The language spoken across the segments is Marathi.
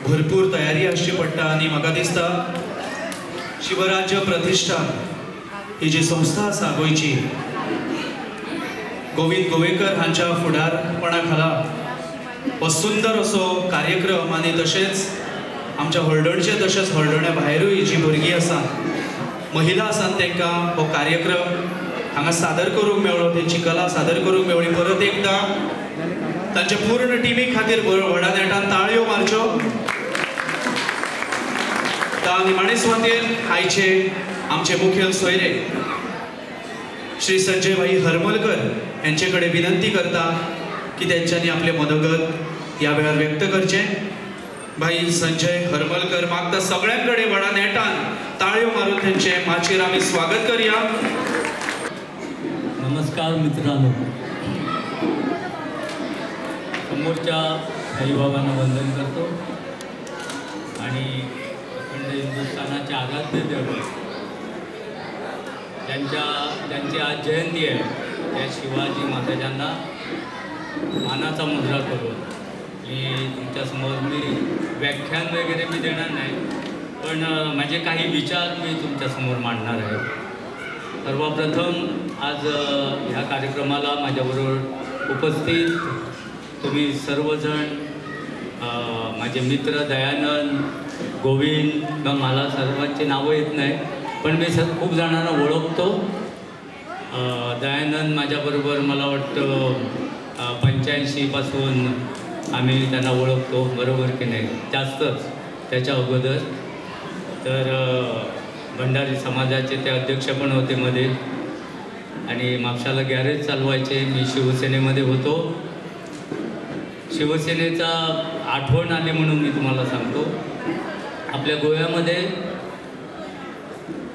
भरपूर तयारी आसची पडटा आनी म्हाका दिसता शिवराज्य प्रतिष्ठान ही जी संस्था आसा गोंयची गोविंद गोवेकर हांच्या फुडारपणा खाला हो सुंदर असो कार्यक्रम आनी तशेंच आमच्या हळडणचे तशेंच हळडण्या भायरूय जी भुरगीं आसा महिला आसात तांकां हो कार्यक्रम हांगा सादर करूंक मेळ्ळो तेंची कला सादर करूंक मेळ्ळी। परत एकदां तांच्या पूर्ण टिमी खातीर व्हडा नेटान ताळयो मारच्यो। निमाणे सुवातेर आयचे आमचे मुखेल सोयरे श्री संजय भाई हरमलकर यांचे कडेन विनंती करता की त्यांच्यानी आपले मनोगत ह्या वेळार व्यक्त करचे। भाई संजय हरमलकर मागता सगळ्यांकडे व्हडा नेटान ताळयो मारून त्यांचे माचयेर आमी स्वागत करूया। नमस्कार मित्रांनो, समोरच्या आई बाबांना वंदन करतो आणि अखंड हिंदुस्थानाचे आराध्य देव ज्यांची आज जयंती आहे त्या शिवाजी महाराजांना मानाचा मुद्रा करून तुमच्यासमोर मी व्याख्यान वगैरे मी देणार नाही, पण माझे काही विचार मी तुमच्यासमोर मांडणार आहे। सर्वप्रथम आज ह्या कार्यक्रमाला माझ्याबरोबर उपस्थित तुम्ही सर्वजण माझे मित्र दयानंद, गोविंद, मला सर्वांची नावं येत नाही पण मी खूप जणांना ओळखतो। दयानंद माझ्याबरोबर मला वाटतं 85 पासून आम्ही त्यांना ओळखतो, बरोबर की नाही, जास्तच त्याच्या अगोदर तर भंडारी समाजाचे ते अध्यक्ष पण होते मध्ये आणि म्हापशाला गॅरेज चालवायचे। मी शिवसेनेमध्ये होतो। शिवसेनेचा आठवण आली म्हणून मी तुम्हाला सांगतो, आपल्या गोव्यामध्ये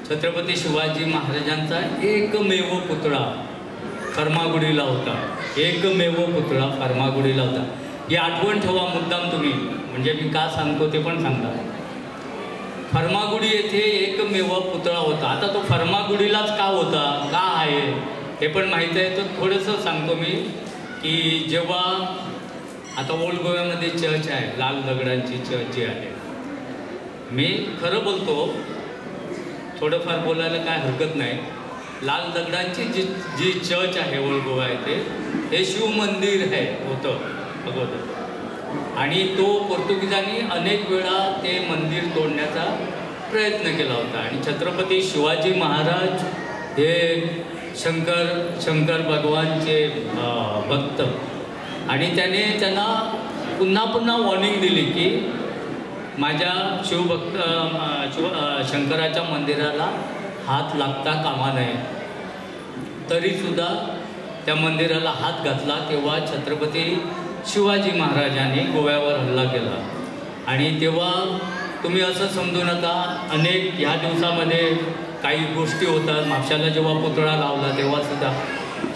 छत्रपती शिवाजी महाराजांचा एकमेव पुतळा फर्मागुडीला होता, एकमेव पुतळा फर्मागुडीला होता। ही आठवण ठेवा मुद्दाम तुम्ही, म्हणजे मी का सांगतो ते पण सांगता। फर्मागुडी येथे एकमेव पुतळा होता। आता तो फर्मागुडीलाच का होता, का आहे हे पण माहीत आहे, तर थोडंसं सांगतो मी की जेव्हा आता ओल्ड गोव्यामध्ये चर्च आहे, लाल दगडांची चर्च जी आहे, मी खरं बोलतो, थोडंफार बोलायला काय हरकत नाही। लाल दगडांची जी चर्च आहे ओल्ड गोवा येथे हे शिव मंदिर आहे होतं अगोदर, आणि तो पोर्तुगीजांनी अनेक वेळा ते मंदिर तोडण्याचा प्रयत्न केला होता आणि छत्रपती शिवाजी महाराज हे शंकर भगवानचे भक्त आणि त्यांना पुन्हा पुन्हा वॉर्निंग दिली की माझ्या शंकराच्या मंदिराला हात लागता कामा नये। तरीसुद्धा त्या मंदिराला हात घातला तेव्हा छत्रपती शिवाजी महाराजांनी गोव्यावर हल्ला केला आणि तेव्हा तुम्ही असं समजू नका, अनेक ह्या दिवसामध्ये काही गोष्टी होतात। म्हापशाला जेव्हा पुतळा लावला तेव्हासुद्धा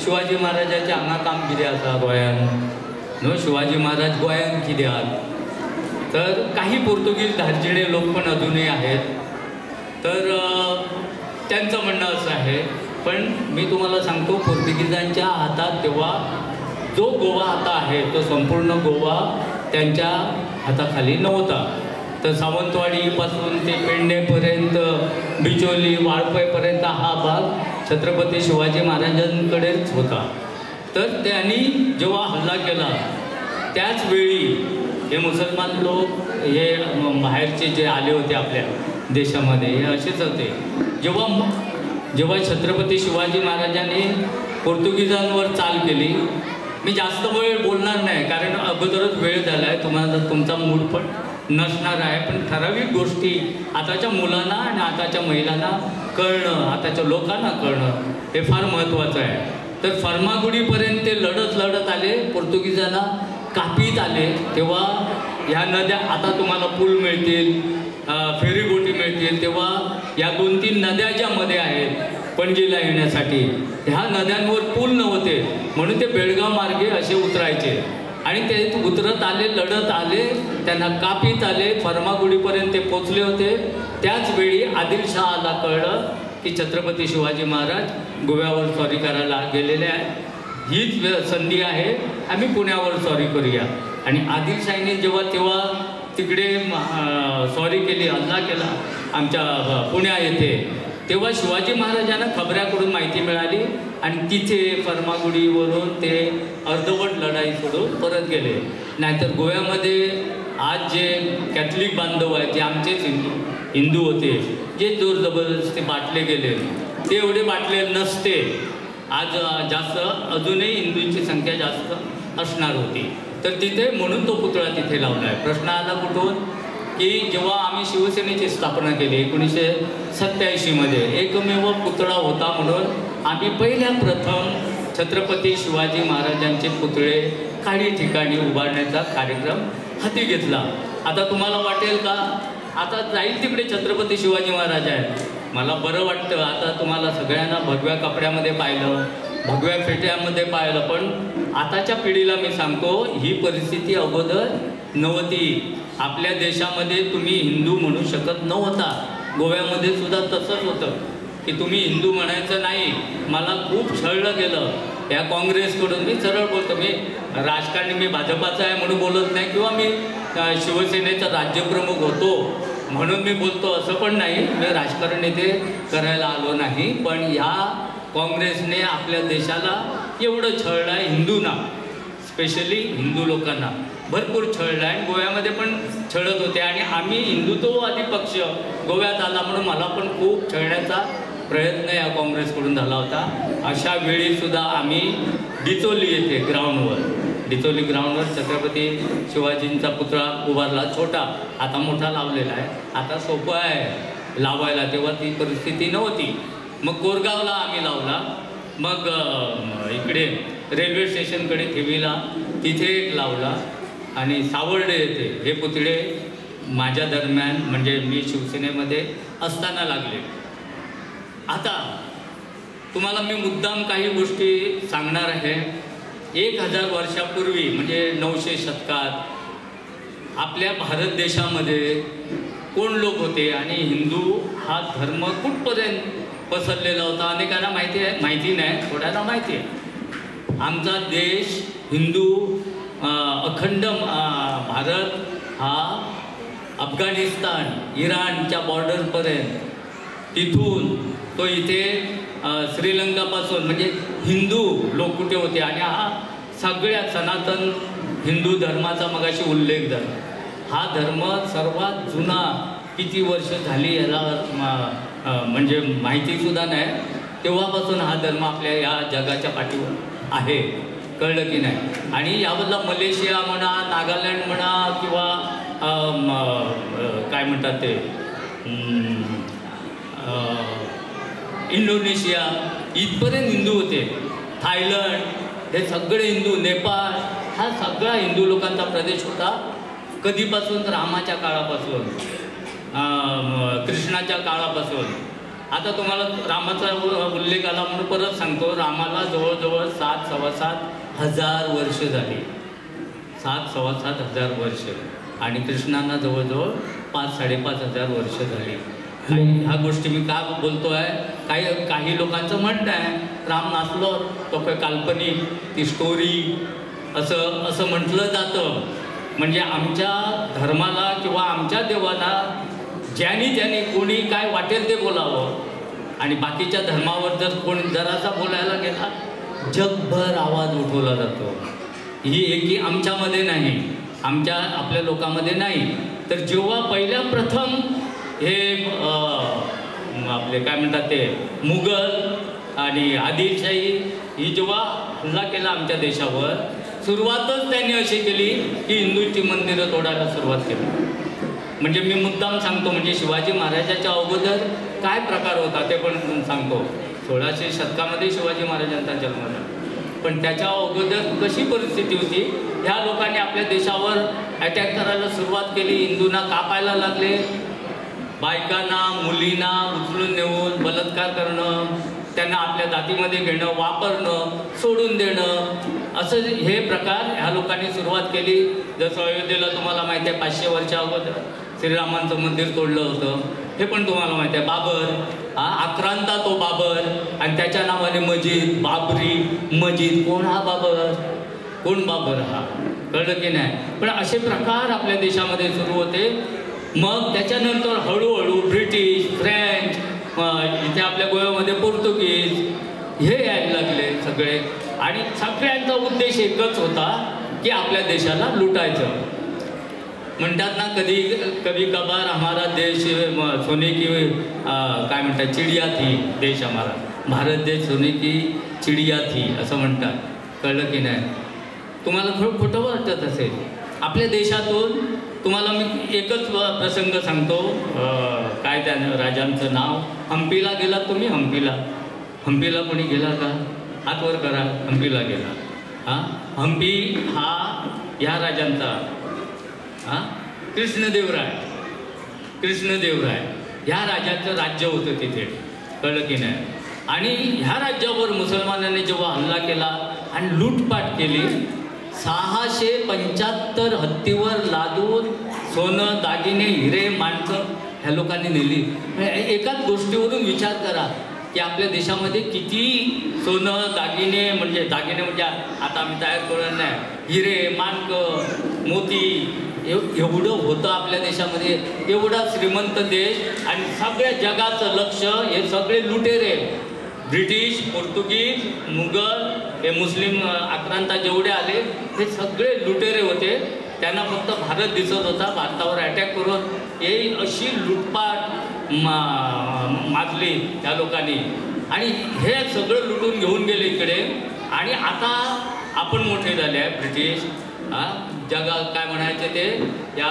शिवाजी महाराजाच्या हांगा काम कितें आसा गोंयान न्हू, शिवाजी महाराज गोंयान कित्याक, तर काही पोर्तुगीज धार्जिणे लोक पण अजूनही आहेत, तर त्यांचं म्हणणं असं आहे। पण मी तुम्हाला सांगतो, पोर्तुगीजांच्या हातात तेव्हा जो गोवा आता आहे तो संपूर्ण गोवा त्यांच्या हाताखाली नव्हता। तर सावंतवाडीपासून ते पेडणेपर्यंत, बिचोली, वाळपईपर्यंत हा भाग छत्रपती शिवाजी महाराजांकडेच होता। तर त्यांनी जेव्हा हल्ला केला त्याचवेळी हे मुसलमान लोक हे बाहेरचे जे आले होते आपल्या देशामध्ये हे असेच होते। जेव्हा छत्रपती शिवाजी महाराजांनी पोर्तुगीजांवर चाल केली, मी जास्त वेळ बोलणार नाही कारण अगोदरच वेळ झाला आहे, तुम्हाला तुमचा मूड पण नसणार आहे, पण ठराविक गोष्टी आताच्या मुलांना आणि आताच्या महिलांना कळणं, आताच्या लोकांना कळणं हे फार महत्त्वाचं आहे। तर फर्मागुडीपर्यंत ते लढत आले, पोर्तुगीजांना कापीत आले, तेव्हा ह्या नद्या आता तुम्हाला पूल मिळतील, फेरीबोटी मिळतील, तेव्हा या 2-3 नद्या ज्या मध्ये आहेत पणजीला येण्यासाठी ह्या नद्यांवर पूल नव्हते म्हणून ते बेळगाव मार्गे असे उतरायचे आणि ते उतरत आले, लढत आले, त्यांना कापीत आले, फर्मागुडीपर्यंत ते पोचले होते। त्याच वेळी आदिलशहाला कळलं की छत्रपती शिवाजी महाराज गोव्यावर स्वारी करायला गेलेले आहेत, हीच संधी आहे, आम्ही पुण्यावर स्वारी करूया। आणि आदिलशाहीने जेव्हा तिकडे स्वारी केली, हल्ला केला आमच्या पुण्या येथे, तेव्हा शिवाजी महाराजांना खबऱ्याकडून माहिती मिळाली आणि तिथे फर्मागुडीवरून ते अर्धवट लढाई सोडून परत गेले. नाहीतर गोव्यामध्ये आज जे कॅथलिक बांधव आहेत, जे आमचेच हिंदू होते, जे जोर जबरदस्ती बाटले गेले, ते एवढे बाटले नसते. आज जास्त अजूनही हिंदूंची संख्या जास्त असणार होती. तर तिथे म्हणून तो पुतळा तिथे लावला आहे. प्रश्न आला कुठून की जेव्हा आम्ही शिवसेनेची स्थापना केली 1987मध्ये, एकमेव पुतळा होता म्हणून आम्ही पहिल्या प्रथम छत्रपती शिवाजी महाराजांचे पुतळे काही ठिकाणी उभारण्याचा कार्यक्रम हाती घेतला. आता तुम्हाला वाटेल का आता जाईल तिकडे छत्रपती शिवाजी महाराज आहेत. मला बरं वाटतं आता तुम्हाला सगळ्यांना भगव्या कपड्यामध्ये पाहिलं, भगव्या फेट्यामध्ये पाहिलं, पण आताच्या पिढीला मी सांगतो ही परिस्थिती अगोदर नव्हती. आपल्या देशामध्ये तुम्ही हिंदू म्हणू शकत नव्हता. गोव्यामध्ये सुद्धा तसंच होतं की तुम्ही हिंदू म्हणायचं नाही. मला खूप छळलं गेलं या काँग्रेसकडून. मी सरळ बोलतो, मी राजकारणी, मी भाजपाचा आहे म्हणून बोलत नाही किंवा मी शिवसेनेचा राज्यप्रमुख होतो म्हणून मी बोलतो असं पण नाही. मी राजकारण इथे करायला आलो नाही, पण ह्या काँग्रेसने आपल्या देशाला एवढं छळलं आहे, हिंदूंना, स्पेशली हिंदू लोकांना भरपूर छळलं आहे. गोव्यामध्ये पण छळत होते आणि आम्ही हिंदुत्ववादी पक्ष गोव्यात आला म्हणून मला पण खूप छळण्याचा प्रयत्न या काँग्रेसकडून झाला होता. अशा वेळीसुद्धा आम्ही डिचोली येथे डिचोली ग्राउंडवर छत्रपती शिवाजींचा पुतळा उभारला. छोटा, आता मोठा लावलेला आहे. आता सोपं आहे लावायला, तेव्हा ती परिस्थिती नव्हती. मग कोरगावला आम्ही लावला. मग इकडे रेल्वे स्टेशनकडे ठेवीला तिथे एक लावला आणि सावर्डे येथे हे पुतळे माझ्या दरम्यान म्हणजे मी शिवसेनेमध्ये असताना लागले. आता तुम्हाला मी मुद्दाम काही गोष्टी सांगणार आहे. 1000 वर्षापूर्वी म्हणजे 900 शतकात आपल्या भारत देशामध्ये कोण लोक होते आणि हिंदू हा धर्म कुठपर्यंत पसरलेला होता अनेकांना माहिती नाही, थोड्यांना माहिती आहे. आमचा देश हिंदू अखंड भारत हा अफगाणिस्तान इराणच्या बॉर्डरपर्यंत, तिथून तो इथे श्रीलंकापासून म्हणजे हिंदू लोक कुठे होते. आणि हा सगळ्यात सनातन हिंदू धर्माचा मगाशी उल्लेख झाला. हा धर्म सर्वात जुना किती वर्ष झाली याला म्हणजे माहितीसुद्धा नाही. तेव्हापासून हा धर्म आपल्या या जगाच्या पाठीवर आहे, कळलं की नाही. आणि याबद्दल मलेशिया म्हणा, नागालँड म्हणा किंवा काय म्हणतात ते इंडोनेशिया इथपर्यंत हिंदू होते. थायलंड हे सगळे हिंदू, नेपाळ हा सगळा हिंदू लोकांचा प्रदेश होता. कधीपासून? रामाच्या काळापासून, कृष्णाच्या काळापासून. आता तुम्हाला रामाचा उल्लेख आला म्हणून परत सांगतो, रामाला जवळजवळ 7,000-7,500 वर्ष झाली. 7,000-7,500 वर्ष आणि कृष्णांना जवळजवळ 5,000-5,500 वर्ष झाली. ह्या गोष्टी मी का बोलतो आहे, काही लोकांचं म्हणणं आहे राम नाचलो तो काय काल्पनिक, ती स्टोरी असं म्हटलं जातं. म्हणजे आमच्या धर्माला किंवा आमच्या देवाला ज्याने कोणी काय वाटेल ते बोलावं आणि बाकीच्या धर्मावर जर कोणी जरासा बोलायला गेला जगभर आवाज उठवला जातो. ही एकी आमच्यामध्ये नाही, आपल्या लोकांमध्ये नाही. तर जेव्हा पहिल्या प्रथम हे आपले काय म्हणतात ते मुघल आणि आदिलशाही ही जेव्हा हल्ला केला आमच्या देशावर, सुरुवातच त्यांनी अशी केली की हिंदूंची मंदिरं तोडायला सुरुवात केली. म्हणजे मी मुद्दाम सांगतो, म्हणजे शिवाजी महाराजाच्या अगोदर काय प्रकार होता ते पण सांगतो. 1600 शतकामध्ये शिवाजी महाराजांचा जन्म झाला, पण त्याच्या अगोदर कशी परिस्थिती होती. ह्या लोकांनी आपल्या देशावर अटॅक करायला सुरुवात केली, हिंदूंना कापायला लागले, बायकांना मुलींना उचलून नेऊन बलात्कार करणं, त्यांना आपल्या जातीमध्ये घेणं, वापरणं, सोडून देणं, असं हे प्रकार ह्या लोकांनी सुरुवात केली. जसं अयोध्येला तुम्हाला माहिती आहे 500 वर्षा अगोदर श्रीरामांचं मंदिर तोडलं होतं, हे पण तुम्हाला माहिती आहे. बाबर आक्रांता तो बाबर आणि त्याच्या नावाने मस्जिद, बाबरी मस्जिद. कोण हा बाबर? कोण बाबर? हा कळलं की नाही. पण असे प्रकार आपल्या देशामध्ये सुरू होते. मग त्याच्यानंतर हळूहळू ब्रिटिश, फ्रेंच, इथे आपल्या गोव्यामध्ये पोर्तुगीज हे यायला लागले सगळे. आणि सगळ्यांचा उद्देश एकच होता की आपल्या देशाला लुटायचं. म्हणतात ना, कभी कभार हमारा देश सोने की काय म्हणतात, चिडिया थी देश हमारा, भारत देश सोने की चिडिया थी असं म्हणतात. कळलं की नाही. तुम्हाला थोडं खोटं वाटत असेल. आपल्या देशातून तुम्हाला मी एकच प्रसंग सांगतो. काय त्या राजांचं नाव, हम्पीला गेला तुम्ही? हम्पीला कोणी गेला का? हात वर करा. हम्पीला गेला. हां, हम्पी हा ह्या राजांचा कृष्णदेवराय ह्या राजाचं राज्य होतं तिथे. कळलं की नाही. आणि ह्या राज्यावर मुसलमानांनी जेव्हा हल्ला केला आणि लूटपाट केली, 675 हत्तीवर लादून सोनं, दागिने, हिरे, माणसं ह्या लोकांनी नेली. एकाच गोष्टीवरून विचार करा की आपल्या देशामध्ये किती सोनं, दागिने म्हणजे आता आम्ही तयार करून नाही, हिरे, माणकं, मोती एवढं होतं आपल्या देशामध्ये. एवढा श्रीमंत देश आणि सगळ्या जगाचं लक्ष हे सगळे लुटेरे, ब्रिटिश, पोर्तुगीज, मुघल, हे मुस्लिम आक्रांता जेवढे आले हे सगळे लुटेरे होते. त्यांना फक्त भारत दिसत होता. भारतावर अटॅक करून हे अशी लुटपाट माजली त्या लोकांनी आणि हे सगळं लुटून घेऊन गेले इकडे. आणि आता आपण मोठे झाले आहे. ब्रिटिश जगात काय म्हणायचे ते, या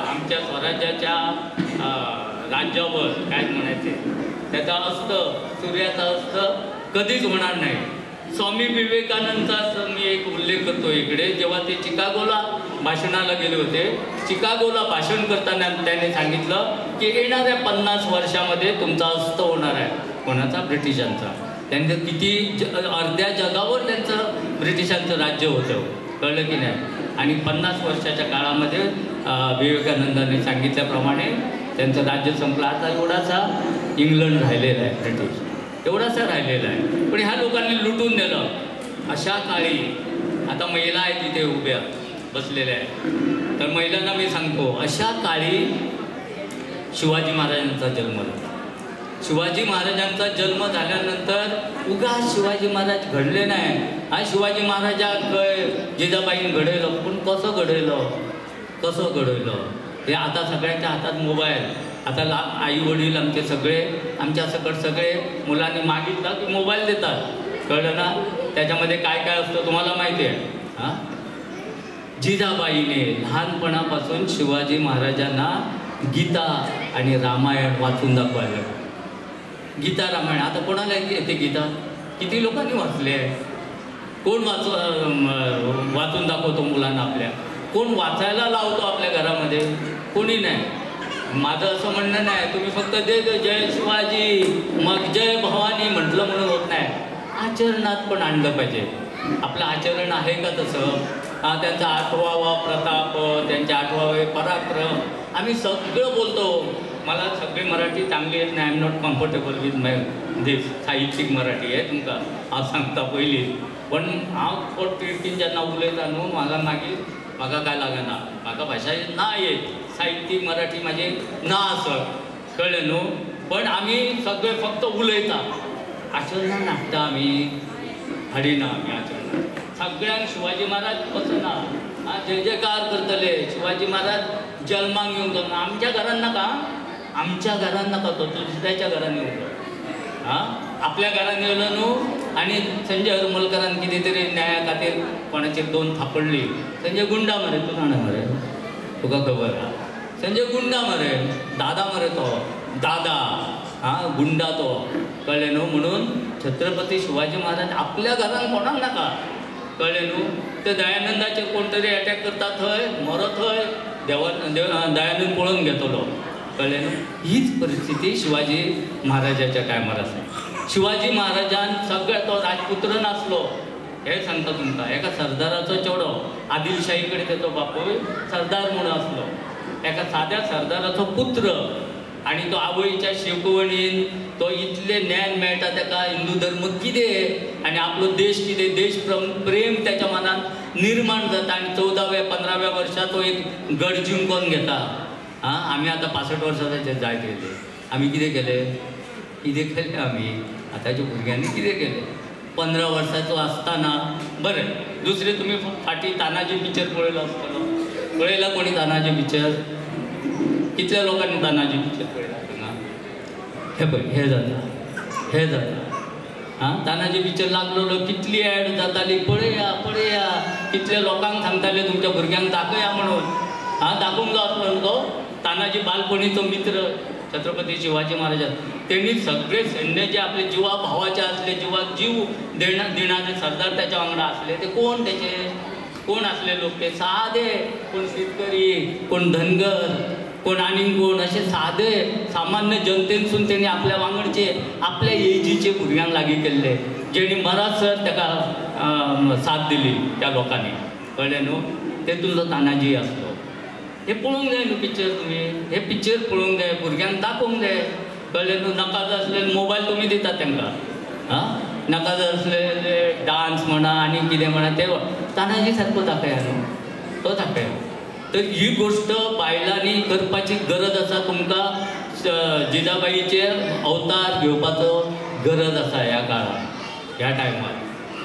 आमच्या स्वराज्याच्या राज्यावर काय म्हणायचे, त्याचा अस्त, सूर्याचा अस्त कधीच होणार नाही. स्वामी विवेकानंदाचा मी एक उल्लेख करतो इकडे. जेव्हा ते चिकागोला भाषणाला गेले होते, चिकागोला भाषण करताना त्याने सांगितलं की येणाऱ्या 50 वर्षामध्ये तुमचा अस्त होणार आहे. कोणाचा? ब्रिटिशांचा. त्यांचं किती अर्ध्या जगावर त्यांचं ब्रिटिशांचं राज्य होतं. कळलं की नाही. आणि 50 वर्षाच्या काळामध्ये विवेकानंदांनी सांगितल्याप्रमाणे त्यांचं राज्य संपलं. आता एवढासा इंग्लंड राहिलेला आहे, ब्रिटिश एवढासा राहिलेला आहे. पण ह्या लोकांनी लुटून नेलं. अशा काळी आता महिला आहेत तिथे उभ्या बसलेल्या आहेत, तर महिलांना मी सांगतो, अशा काळी शिवाजी महाराजांचा जन्म झाला. शिवाजी महाराजांचा जन्म झाल्यानंतर उगा शिवाजी महाराज घडले नाही. हा शिवाजी महाराजा जिजाबाईंनी घडवलं, पण कसं घडवलं हे आता सगळ्यांच्या हातात मोबाईल. आता आई वडील आमचे सगळे, आमच्या सगळे मुलांनी मागितलं की मोबाईल देतात. कळलं ना. त्याच्यामध्ये काय काय असतं तुम्हाला माहिती आहे. हां, जिजाबाईने लहानपणापासून शिवाजी महाराजांना गीता आणि रामायण वाचून दाखवायला. गीता, रामायण आता कोणाला येते गीता? किती लोकांनी वाचले आहे? कोण वाचून दाखवतो मुलांना आपल्या? कोण वाचायला लावतो आपल्या घरामध्ये? कोणी नाही. माझं असं म्हणणं नाही तुम्ही फक्त जय शिवाजी मग जय भवानी म्हटलं म्हणून होत नाही. आचरणात पण आणलं पाहिजे. आपलं आचरण आहे का तसं? त्यांचा 8वावा प्रताप, त्यांचे 8वावे पराक्रम आम्ही सगळं बोलतो. मला सगळी मराठी चांगली येत नाही. I am not comfortable with my this साहित्यिक मराठी आहे तुमका हांव सांगता पयलीं. पण हांव पोट जेन्ना उलयता न्हू म्हाका काय लागना. म्हाका भाशा ना येत. साहित्यिक मराठी माझे ना आसत. कळ्ळें न्हू. पण आमी सगळे फक्त उलयता, आचरणां नाटता आमी, हाडिना आमी आचरणां. सगळ्यांक शिवाजी महाराज वचना, जय जयकार करतले. शिवाजी महाराज जल्माक येवंक आमच्या घरान नाका तो दुसऱ्याच्या घरान येवंक. आपल्या घरान येयलो न्हू आणि संजय हरमलकरान कितें तरी न्याया खातीर कोणाचेर 2 थापडली. संजय गुंडा मरे, तूं जाणा मरे, तुका खबर आहा. संजय गुंडा मरे, दादा मरे तो दादा, गुंडा तो. कळ्ळें न्हू. म्हणून छत्रपती शिवाजी महाराज आपल्या घरान कोणाक नाका. कळ्ळें न्हू. ते दयानंदाचेर कोण तरी अटॅक करता थंय मरो थंय दयानंद पळोवन घेतलो. कळ्ळें न्हू. हीच परिस्थिती शिवाजी महाराजाच्या टायमार आसा. शिवाजी महाराजान सगळ्या तो राजपुत्र नासलो हे सांगता तुमकां. एका सरदाराचो चेडो, आदिलशाही कडेन तेचो बापूय सरदार म्हणून आसलो. एका साद्या सरदाराचो पुत्र आणि तो आवयच्या शिकवणीन तो इतले ज्ञान मेळटा ताका हिंदू धर्म कितें आणि आपलो देश कितें, देश प्रेम त्याच्या मनात निर्माण जाता आणि 14व्या 15व्या वर्षात तो एक गड जिंकून घेता. आमी आतां 65 वर्सांचे जाय केले. आमी कितें केलें आमी आतांच्या भुरग्यांनी कितें केलें. 15 वर्साचो आसतना बरें. दुसरें तुमी फाटीं तानाजी पिक्चर पळयलो आसतलो. पळयला कोणी तानाजी पिक्चर? कितल्या लोकांनी तानाजी पिक्चर पळयला थिंगा? हे पळय हे जाता तानाजी पिक्चर लागलेलो कितली ॲड जाताली. पळया कितल्या लोकांक सांगताले तुमच्या भुरग्यांक दाखया म्हणून. दाखोवंक जाय आसलो तो तानाजी बालपणीचो मित्र छत्रपती शिवाजी महाराज. त्यांनी सगळे सैन्य जे आपले जिवा भावाचे असले, जिवाक जीव देणारे सरदार त्याच्या वांगडा असले ते कोण असले लोक? ते साधे, कोण शेतकरी, कोण धनगर, कोण आनीक कोण असे साधे सामान्य जनतेनसून त्यांनी आपल्या वांगडचे आपल्या एजीचे भुरग्यांक लागीं केल्ले, जेणी मरासर ताका साथ दिली त्या लोकांनी. कळ्ळें न्हू? तेतूंतलो तानाजी आसलो. हे पळोवंक जाय न्हू पिक्चर तुमी. हे पिक्चर पळोवंक जाय, भुरग्यांक दाखोवंक जाय. कळ्ळें न्हू? नाका जाय आसलेले मोबायल तुमी दितात तांकां. नाका जाय आसलेले डान्स म्हणा आनी कितें म्हणा ते तानाजी सारको दाखया न्हू. तो दाखया. तर ही गोष्ट बायलांनी करपाची गरज आसा. तुमकां जिजाबाईचे अवतार घेवपाचो गरज आसा ह्या काळार, ह्या टायमार.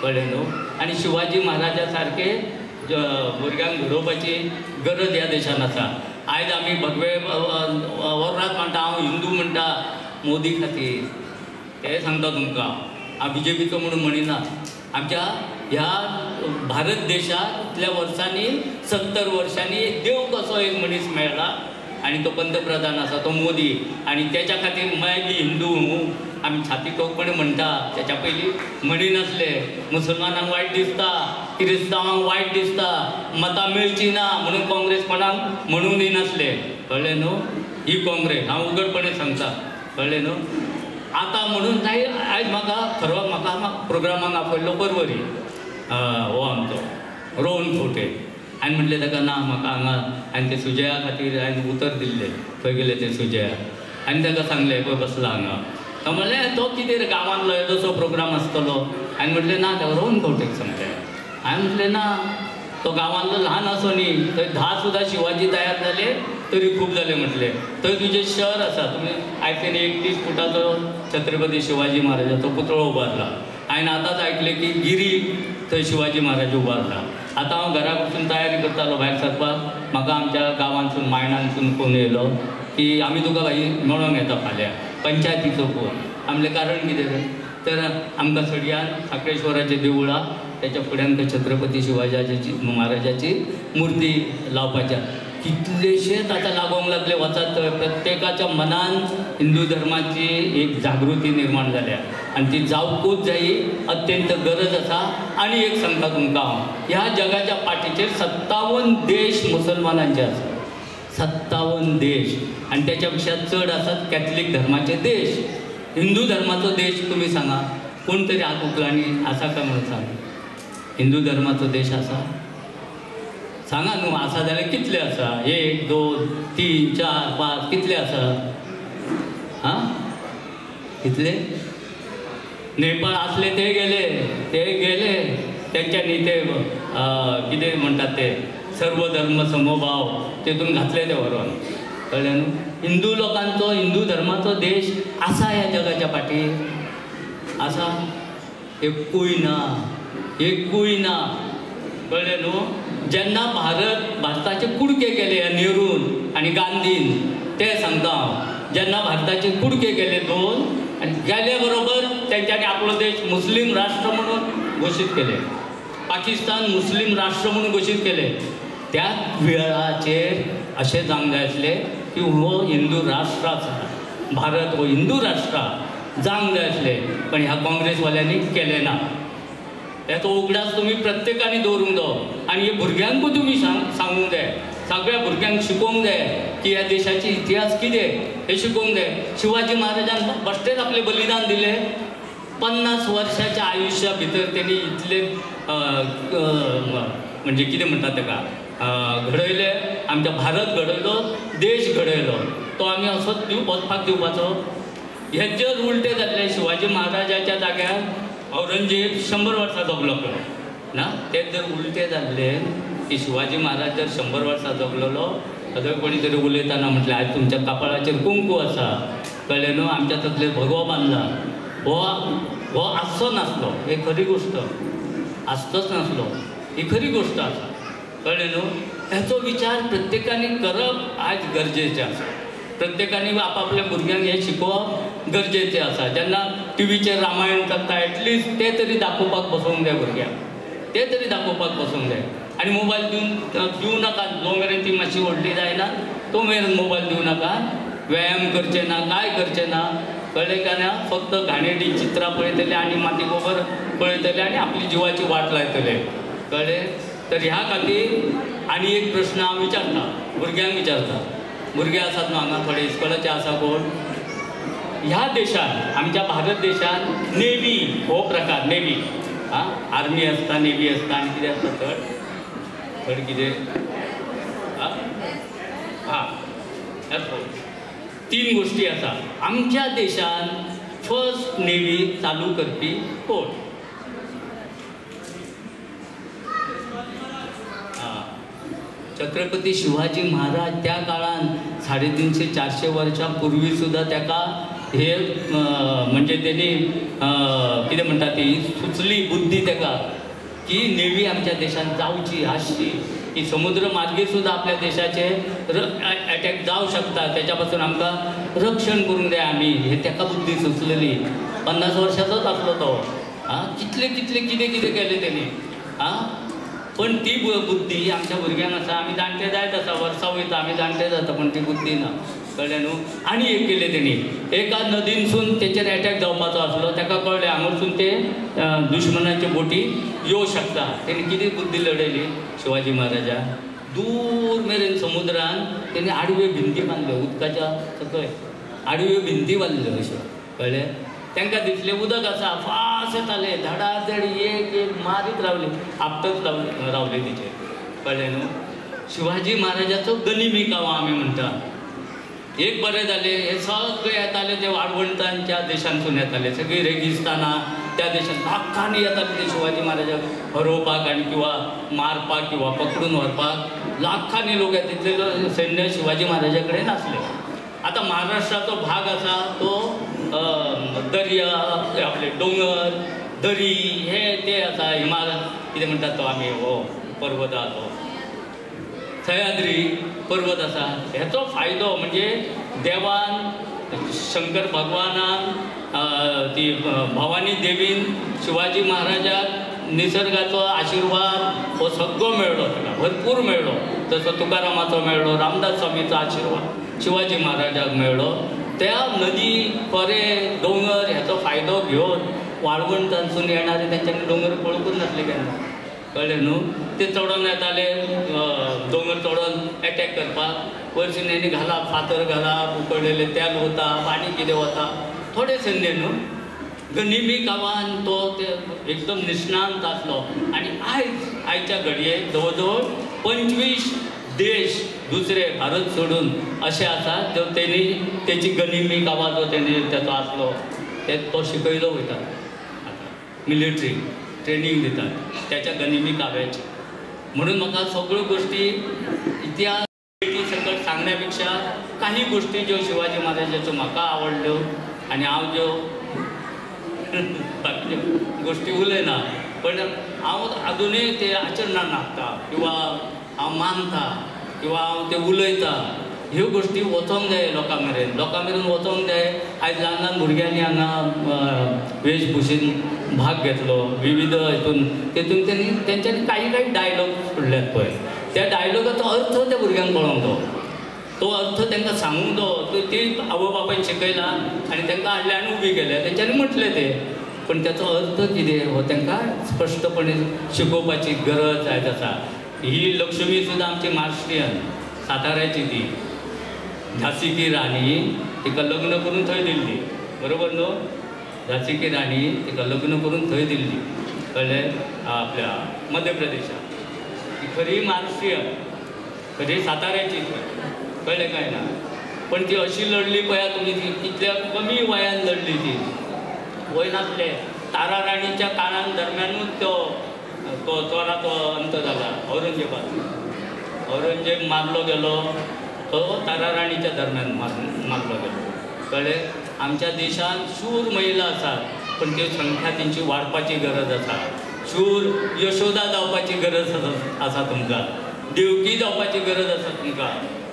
कळ्ळें न्हू? आनी शिवाजी महाराजा सारके भुरग्यांक घडोवपाची गरज ह्या देशान आसा. आयज आमी भगवे वरात म्हणटा, हांव हिंदू म्हणटा मोदी खातीर. ते सांगता तुमकां. हांव BJPचो म्हणून म्हणिना. आमच्या ह्या भारत देशात इतल्या वर्सांनी 70 वर्सांनी देव कसो एक मनीस मेळ्ळा आणि तो पंतप्रधान आसा तो मोदी. आणि त्याच्या खातीर मैं बी हिंदू आमी छाती ठोकपणे म्हणटा. त्याच्या पयलीं म्हणिनासले. मुसलमानांक वायट दिसता, क्रिस्तांवांक वायट दिसता, मतां मेळची ना म्हणून काँग्रेस कोणाक म्हणून दिनासले. कळ्ळें न्हू? ही काँग्रेस हांव उघडपणे सांगता. कळ्ळें न्हू? आतां म्हणून जाय. आयज म्हाका प्रोग्रामाक आपयल्लो परवरी हो आमचो रोहन खोटे. हांवें म्हटलें ताका ना म्हाका हांगा. आनी ते सुजया खातीर हांवें उतर दिल्लें. थंय गेले ते सुजया. आनी ताका सांगलें पळय बसला हांगा. तो म्हणलें तो कितें रे गांवांतलो येदोसो प्रोग्राम आसतलो. हांवें म्हटलें ना ताका रोहन खोटेक सांगलें. हांवें म्हटलें ना तो गांवांतलो ल्हान आसो न्ही. थंय 10 सुद्दां शिवाजी तयार जाले तरी खूब जाले म्हटलें. थंय तुजें शहर आसा. तुमी आयज 31 फुटाचो छत्रपती शिवाजी महाराजाचो पुतळो उबारला. हांवें आतांच आयकलें की गिरी थंय शिवाजी महाराज उबारला. आतां हांव घरा वचून तयारी करतालो भायर सरपाक. म्हाका आमच्या गांवांतसून मायणांतसून फोन येयलो की आमी तुका भाई मेळोंक येता फाल्यां पंचायतीचो फोन. आमी म्हणलें कारण कितें रे? तर आमकां सड्यान साखळेश्वराचें देवूळ आसा, त्याच्या फुड्यान छत्रपती शिवाजी महाराजाची मुर्ती लावपाच्या. कितलेशेच आतां लागोंक लागले वचत थंय. प्रत्येकाच्या मनान हिंदू धर्माची एक जागृती निर्माण जाल्या आनी ती जावकूच जायी. अत्यंत गरज आसा. आनी एक सांगता तुमकां हांव, ह्या जगाच्या पाठीचेर 57 देश मुसलमानांचे आसा. 57 देश. आनी त्याच्या पेक्षा चड आसात कॅथलीक धर्माचे देश. हिंदू धर्माचो देश तुमी सांगा कोण तरी हात उखलांनी आसा काय म्हणून सांग. हिंदू धर्माचो देश आसा? सांगा न्हू. आसा जाल्यार कितले आसा? 1 2 3 4 5 कितले आसा? कितले? नेपाळ असले ते गेले त्यांच्यानी ते कितें म्हणटात ते सर्व धर्म समभाव तेतून घातले ते व्हरोन. कळ्ळें न्हू? हिंदू लोकांचो हिंदू धर्माचो देश आसा ह्या जगाच्या फाटीर? आसा? एकूय ना. कळ्ळें न्हू? जेन्ना भारताचे कुडके केले नेहरून आनी गांधीन, ते सांगता हांव. जेन्ना भारताचे कुडके केले 2 आनी गेले बरोबर तेंच्यांनी आपलो देश मुस्लीम राष्ट्र म्हणून घोशीत केले. पाकिस्तान मुस्लीम राष्ट्र म्हणून घोशीत केले. त्याच वेळाचेर अशें जावंक जाय आसलें की हो हिंदू राष्ट्र आसा, भारत हो हिंदू राष्ट्र जावंक जाय आसलें. पण ह्या काँग्रेसवाल्यांनी केलें ना. हेचो उगडास तुमी प्रत्येकानी दवरूंक जाय. आनी हे भुरग्यांकूय तुमी सांगूंक जाय. सगळ्या भुरग्यांक शिकोवंक जाय की ह्या देशाची इतिहास कितें हे शिकोवंक जाय. शिवाजी महाराजान बेश्टेच आपले बलिदान दिले. 50 वर्षाच्या आयुश्या भितर त्यांनी इतले म्हणजे कितें म्हणटात ताका घडयले. आमच्या भारत घडयलो, देश घडयलो. तो आमी असोच वचपाक दिवपाचो? हे जर उलटे जाल्ले शिवाजी महाराजाच्या जाग्यार औरंगजेब 100 वर्सां जगलो. ना तेच जर उलटे जाल्ले की शिवाजी महाराज जर 100 वर्सां जगलेलो जाल्यार कोणी तरी उलयतना म्हटलें आयज तुमच्या कपाळाचेर कुंकू आसा कळ्ळें न्हू आमच्या तकलेर भगवो बांदला हो आसचो नासलो ही खरी गोश्ट आसचोच नासलो ही खरी गोश्ट आसा कळ्ळें न्हू हेचो विचार प्रत्येकानी करप आयज गरजेचें आसा प्रत्येकानी आपापल्या भुरग्यांक हें शिकोवप गरजेचें आसा जेन्ना टीव्हीचेर रामायण करता एटलिस्ट तें तरी दाखोवपाक बसोवंक जाय भुरग्यांक तें तरी दाखोवपाक बसोवंक जाय आनी मोबायल दिवं नाका जो मेरेन ती मातशी व्हडली जायना तो मेरेन मोबायल दिवं नाका व्यायाम करचे ना काय करचें ना कळ्ळें काय ना फक्त घाणेरडी चित्रां पळयतले आनी माती गोबर पळयतले आनी आपली जिवाची वाट लायतले कळ्ळें तर ह्या खातीर आनी एक प्रश्न हांव विचारता भुरग्यांक विचारता भुरगे आसात न्हू हांगा थोडे इस्कॉलाचे आसा कोण ह्या देशांत आमच्या भारत देशांत नेवी हो प्रकार नेवी आर्मी आसता नेवी आसता आनी कितें आसता थर्ड कितें तीन गोष्टी आसा आमच्या देशांत फर्स्ट नेवी चालू करपी कोण छत्रपती शिवाजी महाराज त्या काळान 350-400 वर्षां पूर्वी सुद्धा तेका हे म्हणजे त्यांनी कितें म्हणटा ती सुचली बुद्धी तेका की नेवी आमच्या देशांत जावची आसची की समुद्र मार्गे सुद्धा आपल्या देशाचे अटॅक जावं शकता त्याच्या पासून आमकां रक्षण करूंक जाय आमी हे तेका बुद्धी सुचलेली 50 वर्सांचोच आसलो तो कितले कितें केलें तेणी पण ती बुद्धी आमच्या भुरग्यांक आसा आमी जाणटे जायत आसा वर्सां वयता आमी जाणटे जाता पण ती बुद्धी ना कळ्ळें न्हू आनी एक केलें तेणी एका नदीनसून तेचेर अटॅक जावपाचो आसलो तेका कळ्ळें हांगासून ते दुश्मनाच्यो बोटी येवं शकता तेणी कितें बुद्धी लडयली शिवाजी महाराजा दूर मेरेन समुद्रान तेणी आडव्यो भिंती बांदल्यो उदकाच्या सकयल आडव्यो भिंती बांदल्यो अश्यो कळ्ळें तांकां दिसलें उदक आसा फास्ट येतालें धडाधड एक मारीत रावले आपटत रावले तिचेर कळ्ळें न्हू शिवाजी महाराजाचो गनिमी कांव आमी म्हणटा एक बरें जालें हे सगळे येताले ते वाळवंटांच्या देशांतसून येताले सगळीं रेगिस्तानां त्या देशांत लाखांनी येताले ते शिवाजी महाराजाक हरोवपाक आनी किंवा मारपाक किंवा पकडून व्हरपाक लाखांनी लोक येता तितले सैन्य शिवाजी महाराजा कडेन आसले आतां महाराष्ट्राचो भाग आसा तो दर्या आपले दोंगर दरी हे ते आसा हिमालय कितें म्हणटात तो आमी हो पर्वत आसा तो सह्याद्री पर्वत आसा हेचो फायदो म्हणजे देवान शंकर भगवानान ती भवानी देवीन शिवाजी महाराजाक निसर्गाचो आशिर्वाद हो सगळो मेळ्ळो ताका भरपूर मेळ्ळो तसो तुकारामाचो मेळ्ळो रामदास स्वामीचो आशिर्वाद शिवाजी महाराजाक मेळ्ळो त्या नदी खोरे दोंगर हेचो फायदो घेवन वाळवंटांसून येणारे तेंच्यांनी दोंगर पळोवंकूच नासले केन्ना कळ्ळें न्हू ते चडोन येताले दोंगर चडोन एटॅक करपाक वयरसून हेणी घालप फातर घालप उकडलेले तेल वता आनी कितें वता थोडे सैन्य न्हू गनिमी गांवान तो ते एकदम निष्णांत आसलो आनी आयच्या घडयेक जवळ जवळ 25 देश दुसरे भारत सोडून असे आसा जो तेणी तेची गनिमी गांवां जो तेणी तेचो आसलो ते तो शिकयलो वयता मिलिटरी ट्रेनिंग दितात त्याच्या गनिमी काव्याची म्हणून म्हाका सगळ्यो गोष्टी इतिहास सकट सांगण्यापेक्षा काही गोष्टी ज्यो शिवाजी महाराजाच्यो म्हाका आवडल्यो आनी हांव ज्यो बाकीच्यो गोष्टी उलयना पण हांव अजुनूय ते आचरणान हाडटा किंवा हांव मानता किंवा हांव ते उलयता ह्यो गोष्टी वचोंक जाय लोकां मेरेन वचोंक जाय आयज ल्हान ल्हान भुरग्यांनी हांगा वेशभुशेन भाग घेतलो विविध हितून तेतून तेंच्यांनी काही डायलॉग सोडल्यात पळय त्या डायलॉगाचो अर्थ त्या भुरग्यांक कळोंक जायो तो अर्थ तांकां सांगूंक जायो ती आवय बापायन शिकयला आनी तांकां हाडले आनी उबी केल्या तेंच्यांनी म्हटलें तें पण त्याचो अर्थ कितें हो तांकां स्पश्टपणे शिकोवपाची गरज आयज आसा ही लक्ष्मी सुद्दां आमची महाराष्ट्रीयन साताऱ्याची ती झांसी की राणी तिका लग्न करून थंय दिल्ली बरोबर न्हू झांसी की राणी तिका लग्न करून थंय दिल्ली कळ्ळें आपल्या मध्य प्रदेशात ती खरी महाराष्ट्रीयन खरी साताऱ्याची कळ्ळें काय ना पण ती अशी लढली पळया तुमी ती कितल्या कमी वयान लढली ती वय नासले तारा राणीच्या काळान दरम्यानूच तो तो चोराचो अंत जाला औरंगजेब मारलो गेलो तो तारा राणीच्या दरम्यान मारलो गेलो कळ्ळे. आमच्या देशात शूर महिला आसात पण त्यो संख्या तेंची वाडपाची गरज आसा. शूर यशोदा जावपाची गरज आसा तुमकां, देवकी जावपाची गरज आसा तुमकां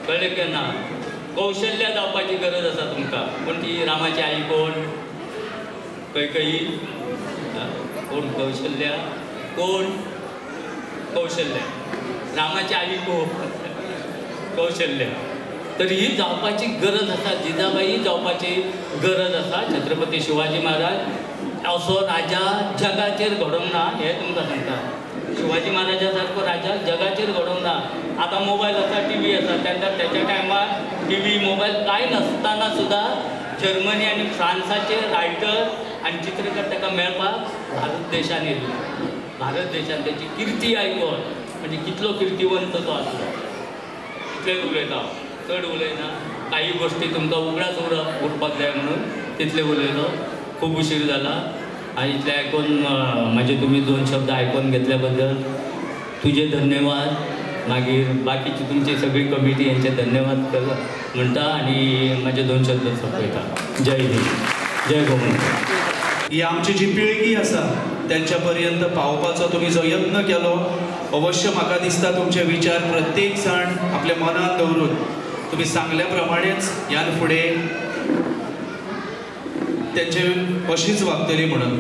कळ्ळें की ना. कौशल्या जावपाची गरज आसा तुमकां. पण ती रामाची आई कोण? कैकयी कोण? कौशल्या कोण? कौशल्या. रामाची आई कोण? कौशल्या. तर ही जावपाची गरज आसा, जिजाबाई जावपाची गरज आसा. छत्रपती शिवाजी महाराज असो राजा जगाचेर घडोवंक ना हें तुमकां सांगता. शिवाजी महाराजा सारको राजा जगाचेर घडोवंक ना. आतां मोबायल आसा, TV आसा, त्याच्या टायमार TV मोबायल कांय नासतना सुद्दां जर्मनी आनी फ्रांसाचे रायटर आनी चित्रकार ताका मेळपाक भारत देशान येयले. भारत देशान तेची किर्ती आयकून म्हणजे कितलो किर्तीवंत तो आसलो. इतलेच उलयता, चड उलयना. काही गोष्टी तुमकां उगडास उरपाक जाय म्हणून तितले उलयलो. खूब उशीर जाला आनी इतले आयकून म्हाजे तुमी 2 शब्द आयकून घेतल्या बद्दल तुजे धन्यवाद. मागीर बाकीची तुमची सगळी कमिटी यांचे धन्यवाद करता म्हणटा आनी म्हाजे 2 शब्द सोंपयता. जय हिंद, जय गोमंतक. ही आमची जी पिळगी आसा त्यांच्या पर्यंत पावपाचो तुम्ही जो यत्न केलो अवश्य म्हाका दिसता तुमचे विचार प्रत्येक जाण आपल्या मनात दवरून तुम्ही सांगल्या प्रमाणेच ह्यान फुडें तेंचे अशीच वागतली म्हणून.